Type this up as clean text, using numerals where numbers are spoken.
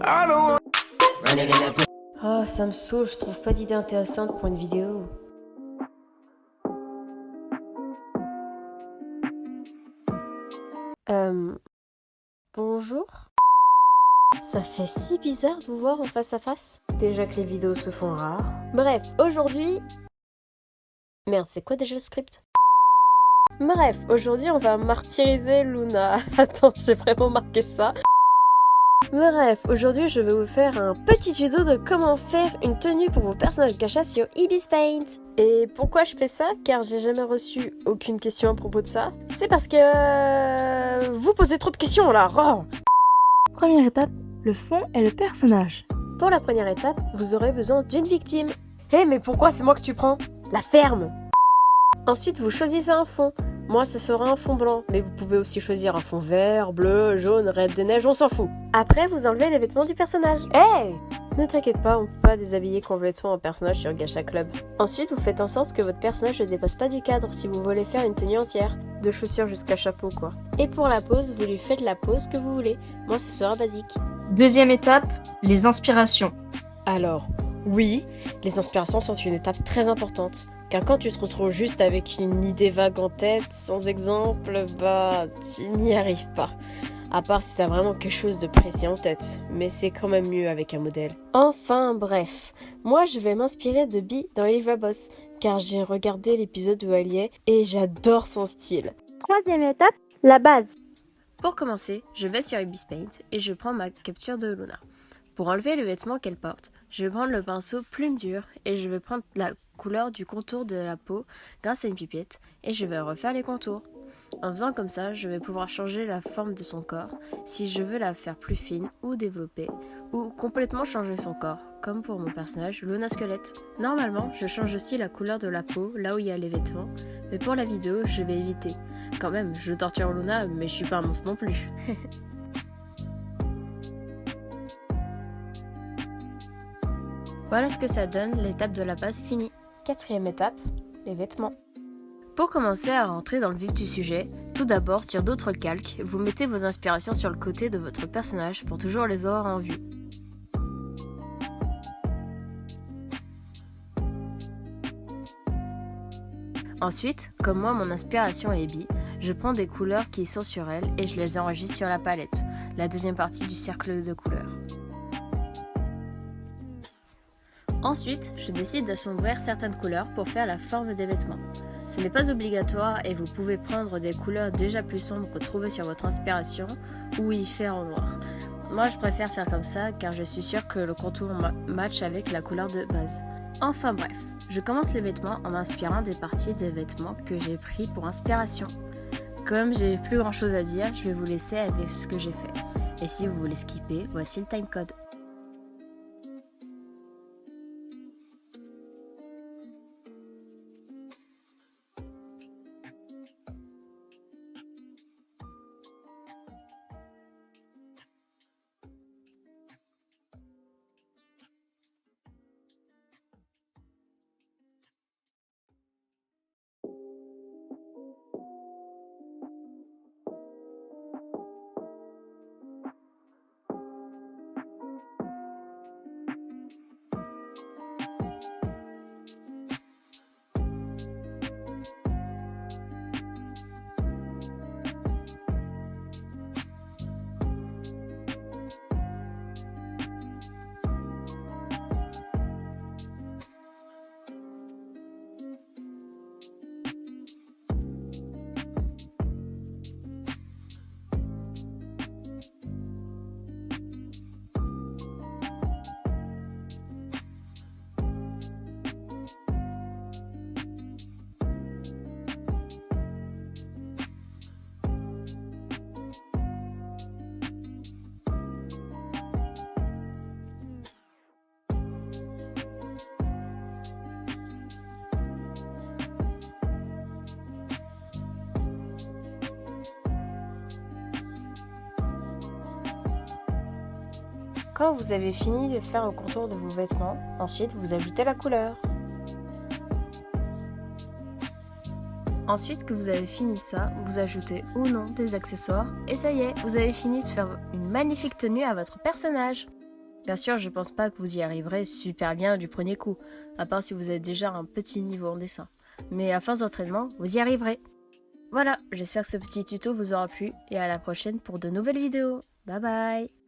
Ah, ça me saoule, je trouve pas d'idée intéressante pour une vidéo. Bonjour. Ça fait si bizarre de vous voir en face à face. Déjà que les vidéos se font rares. Bref, aujourd'hui... Merde, c'est quoi déjà le script? Bref, aujourd'hui on va martyriser Luna. Attends, j'ai vraiment marqué ça. Bref, aujourd'hui je vais vous faire un petit tuto de comment faire une tenue pour vos personnages gacha sur Ibis Paint. Et pourquoi je fais ça? Car j'ai jamais reçu aucune question à propos de ça. C'est parce que... vous posez trop de questions là. Oh. Première étape, le fond et le personnage. Pour la première étape, vous aurez besoin d'une victime. Mais pourquoi c'est moi que tu prends? La ferme. Ensuite, vous choisissez un fond. Moi, ce sera un fond blanc, mais vous pouvez aussi choisir un fond vert, bleu, jaune, raide des neiges, on s'en fout. Après, vous enlevez les vêtements du personnage. Ne t'inquiète pas, on peut pas déshabiller complètement un personnage sur Gacha Club. Ensuite, vous faites en sorte que votre personnage ne dépasse pas du cadre si vous voulez faire une tenue entière, de chaussures jusqu'à chapeau quoi. Et pour la pose, vous lui faites la pose que vous voulez. Moi, ce sera basique. Deuxième étape, les inspirations. Alors, oui, les inspirations sont une étape très importante. Car quand tu te retrouves juste avec une idée vague en tête, sans exemple, bah, tu n'y arrives pas. À part si t'as vraiment quelque chose de précis en tête. Mais c'est quand même mieux avec un modèle. Enfin, bref. Moi, je vais m'inspirer de Bee dans Livre Boss. Car j'ai regardé l'épisode où elle y est et j'adore son style. Troisième étape, la base. Pour commencer, je vais sur Ibis Paint et je prends ma capture de Luna. Pour enlever le vêtement qu'elle porte, je vais prendre le pinceau plume dure et je vais prendre la couleur du contour de la peau grâce à une pipette et je vais refaire les contours. En faisant comme ça, je vais pouvoir changer la forme de son corps si je veux la faire plus fine ou développer ou complètement changer son corps, comme pour mon personnage Luna Squelette. Normalement, je change aussi la couleur de la peau là où il y a les vêtements, mais pour la vidéo, je vais éviter. Quand même, je torture Luna, mais je suis pas un monstre non plus. Voilà ce que ça donne, l'étape de la base finie. Quatrième étape, les vêtements. Pour commencer à rentrer dans le vif du sujet, tout d'abord sur d'autres calques, vous mettez vos inspirations sur le côté de votre personnage pour toujours les avoir en vue. Ensuite, comme moi mon inspiration est Bee, je prends des couleurs qui sont sur elle et je les enregistre sur la palette, la deuxième partie du cercle de couleurs. Ensuite, je décide d'assombrir certaines couleurs pour faire la forme des vêtements. Ce n'est pas obligatoire et vous pouvez prendre des couleurs déjà plus sombres retrouvées sur votre inspiration ou y faire en noir. Moi je préfère faire comme ça car je suis sûre que le contour match avec la couleur de base. Enfin bref, je commence les vêtements en m'inspirant des parties des vêtements que j'ai pris pour inspiration. Comme j'ai plus grand chose à dire, je vais vous laisser avec ce que j'ai fait. Et si vous voulez skipper, voici le timecode. Quand vous avez fini de faire le contour de vos vêtements, ensuite vous ajoutez la couleur. Ensuite que vous avez fini ça, vous ajoutez ou non des accessoires et ça y est, vous avez fini de faire une magnifique tenue à votre personnage. Bien sûr, je pense pas que vous y arriverez super bien du premier coup, à part si vous êtes déjà un petit niveau en dessin. Mais à force d'entraînement, vous y arriverez. Voilà, j'espère que ce petit tuto vous aura plu et à la prochaine pour de nouvelles vidéos. Bye bye!